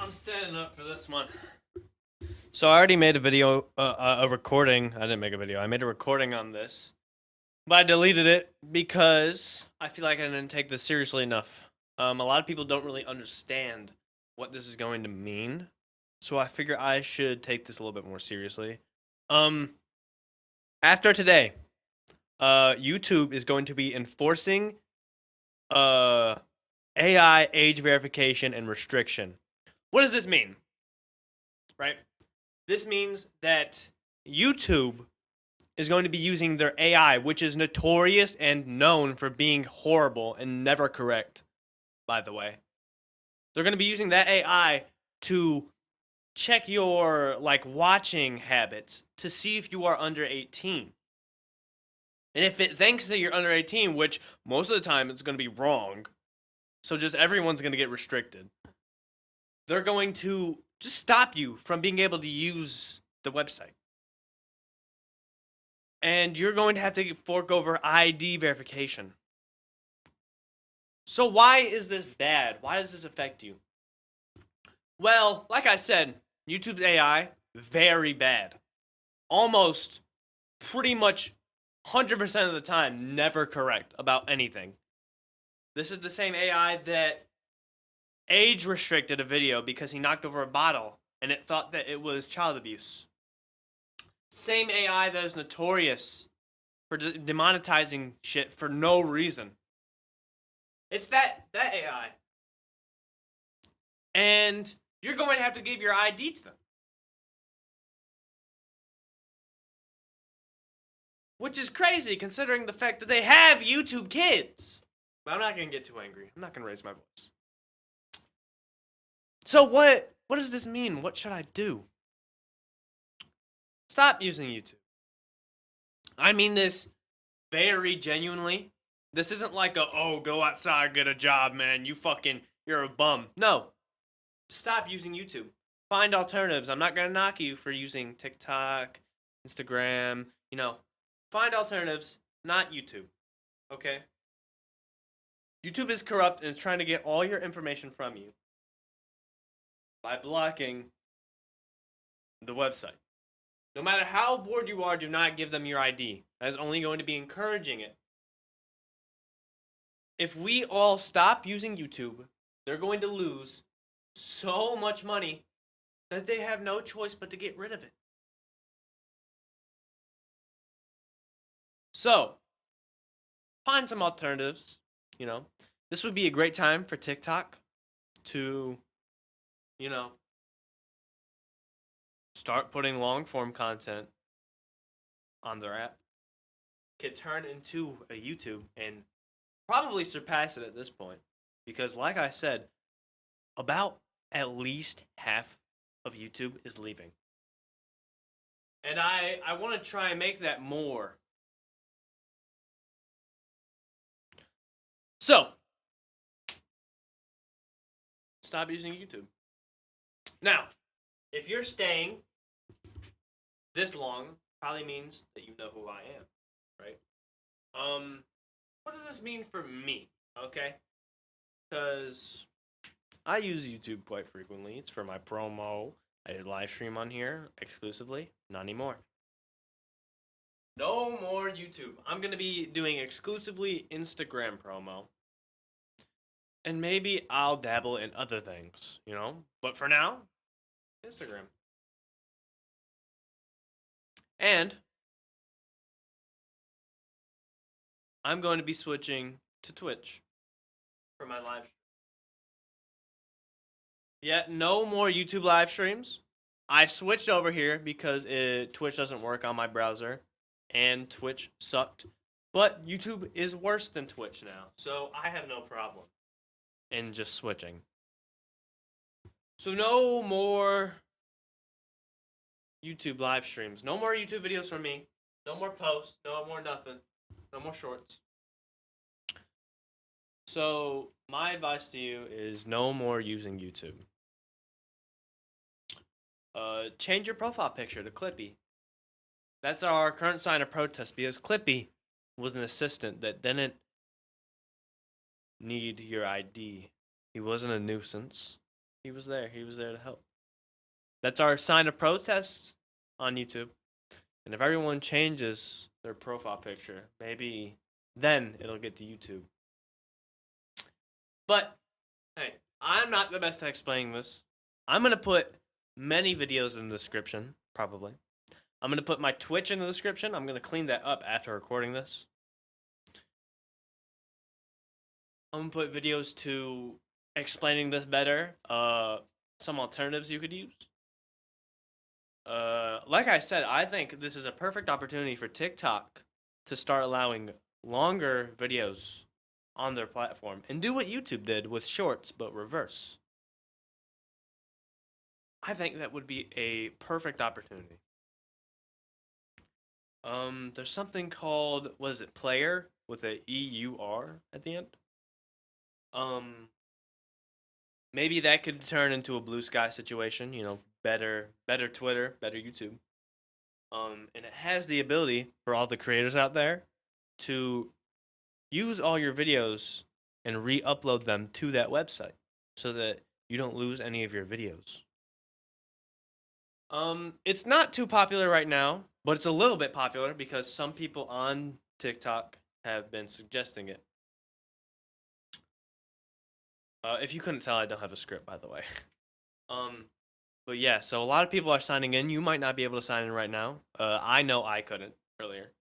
I'm standing up for this one. So I already made a video, a recording. I didn't make a video. I made a recording on this, but I deleted it because I feel like I didn't take this seriously enough. A lot of people don't really understand what this is going to mean, so I figure I should take this a little bit more seriously. Um, After today, YouTube is going to be enforcing uh AI age verification and restriction. What does this mean? Right? This means that YouTube is going to be using their AI, which is notorious and known for being horrible and never correct, by the way. They're going to be using that AI to check your watching habits to see if you are under 18. And if it thinks that you're under 18, which most of the time it's going to be wrong, so just everyone's going to get restricted. They're going to just stop you from being able to use the website. And you're going to have to fork over ID verification. So why is this bad? Why does this affect you? Well, like I said, YouTube's AI, very bad. Almost pretty much 100% of the time, never correct about anything. This is the same AI that age restricted a video because he knocked over a bottle and it thought that it was child abuse. Same AI that is notorious for demonetizing shit for no reason. It's that AI. And you're going to have to give your ID to them. Which is crazy considering the fact that they have YouTube Kids. But I'm not going to get too angry. I'm not going to raise my voice. So what does this mean? What should I do? Stop using YouTube. I mean this very genuinely. This isn't like go outside, get a job, man. You're a bum. No. Stop using YouTube. Find alternatives. I'm not going to knock you for using TikTok, Instagram, Find alternatives, not YouTube. Okay? YouTube is corrupt and is trying to get all your information from you by blocking the website. No matter how bored you are, do not give them your ID. That is only going to be encouraging it. If we all stop using YouTube, they're going to lose so much money that they have no choice but to get rid of it. So, find some alternatives, This would be a great time for TikTok to, start putting long form content on their app. Could turn into a YouTube and probably surpass it at this point. Because like I said, about at least half of YouTube is leaving. And I want to try and make that more. So, stop using YouTube. Now, if you're staying this long, probably means that you know who I am, right? What does this mean for me? Okay? Because I use YouTube quite frequently. It's for my promo. I did live stream on here exclusively. Not anymore. No more YouTube. I'm going to be doing exclusively Instagram promo. And maybe I'll dabble in other things, But for now, Instagram. And I'm going to be switching to Twitch for my live stream. Yeah, no more YouTube live streams. I switched over here because Twitch doesn't work on my browser, and Twitch sucked. But YouTube is worse than Twitch now, so I have no problem in just switching. So no more YouTube live streams. No more YouTube videos from me. No more posts. No more nothing. No more shorts. So my advice to you is no more using YouTube. Change your profile picture to Clippy. That's our current sign of protest because Clippy was an assistant that didn't need your ID. He wasn't a nuisance. He was there. He was there to help. That's our sign of protest on YouTube. And if everyone changes their profile picture, maybe then it'll get to YouTube. But hey, I'm not the best at explaining this. I'm going to put many videos in the description, probably. I'm going to put my Twitch in the description. I'm going to clean that up after recording this. I'm going to put videos to explaining this better, some alternatives you could use. Like I said, I think this is a perfect opportunity for TikTok to start allowing longer videos on their platform and do what YouTube did with shorts, but reverse. I think that would be a perfect opportunity. There's something called, what is it, Player with a EUR at the end. Maybe that could turn into a blue sky situation, you know, better Twitter, better YouTube. And it has the ability for all the creators out there to use all your videos and re-upload them to that website so that you don't lose any of your videos. It's not too popular right now, but it's a little bit popular because some people on TikTok have been suggesting it. If you couldn't tell, I don't have a script, by the way. But yeah, so a lot of people are signing in. You might not be able to sign in right now. I know I couldn't earlier.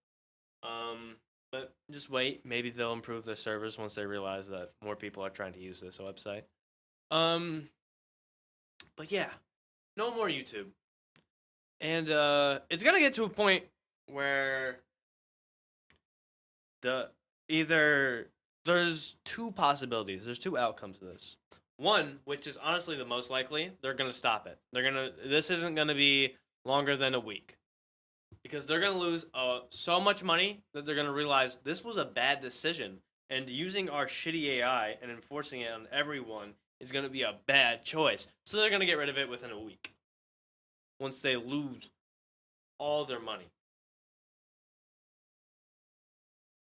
But just wait. Maybe they'll improve their servers once they realize that more people are trying to use this website. But yeah, no more YouTube. And it's gonna get to a point where either there's two possibilities. There's two outcomes to this. One, which is honestly the most likely, they're gonna stop it. This isn't gonna be longer than a week. Because they're going to lose so much money that they're going to realize this was a bad decision. And using our shitty AI and enforcing it on everyone is going to be a bad choice. So they're going to get rid of it within a week. Once they lose all their money.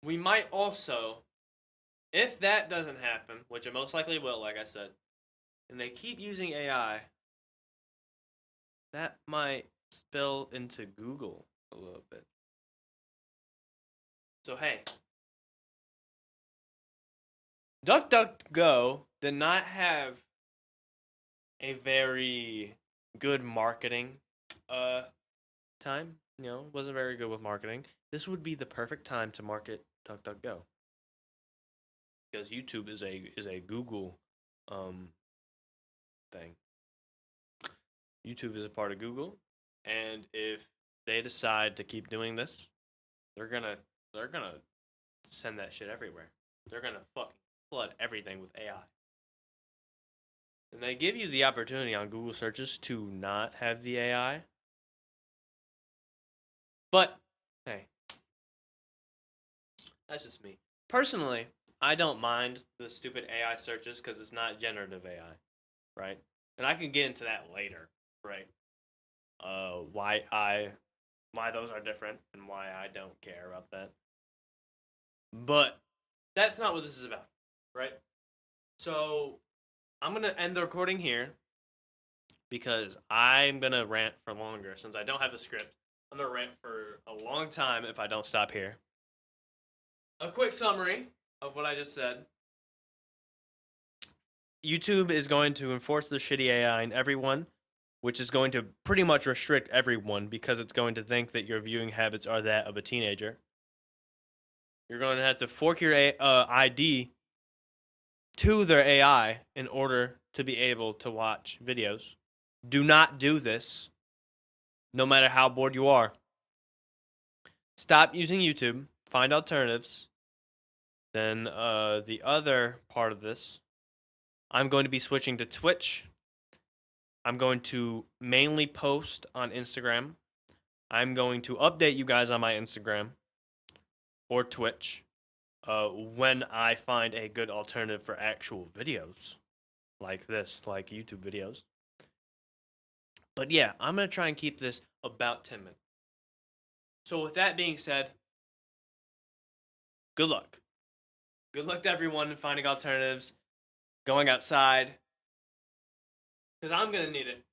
We might also, if that doesn't happen, which it most likely will, like I said, and they keep using AI, that might spill into Google a little bit. So hey, DuckDuckGo did not have a very good marketing time. You know, wasn't very good with marketing. This would be the perfect time to market DuckDuckGo. Because YouTube is a Google thing. YouTube is a part of Google, and if they decide to keep doing this, they're gonna send that shit everywhere. They're gonna fucking flood everything with AI. And they give you the opportunity on Google searches to not have the AI. But hey, that's just me. Personally, I don't mind the stupid AI searches because it's not generative AI, right? And I can get into that later, right? Why those are different and why I don't care about that. But that's not what this is about, right? So I'm gonna end the recording here because I'm gonna rant for longer since I don't have a script. I'm gonna rant for a long time if I don't stop here. A quick summary of what I just said. YouTube is going to enforce the shitty AI on everyone, which is going to pretty much restrict everyone because it's going to think that your viewing habits are that of a teenager. You're going to have to fork your ID to their AI in order to be able to watch videos. Do not do this, no matter how bored you are. Stop using YouTube. Find alternatives. Then the other part of this, I'm going to be switching to Twitch. I'm going to mainly post on Instagram. I'm going to update you guys on my Instagram or Twitch when I find a good alternative for actual videos like this, like YouTube videos. But yeah, I'm going to try and keep this about 10 minutes. So with that being said, good luck. Good luck to everyone in finding alternatives, going outside, Because I'm going to need it.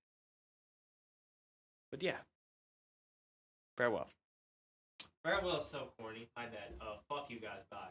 But yeah. Farewell. Farewell is so corny. My bad. Fuck you guys. Bye.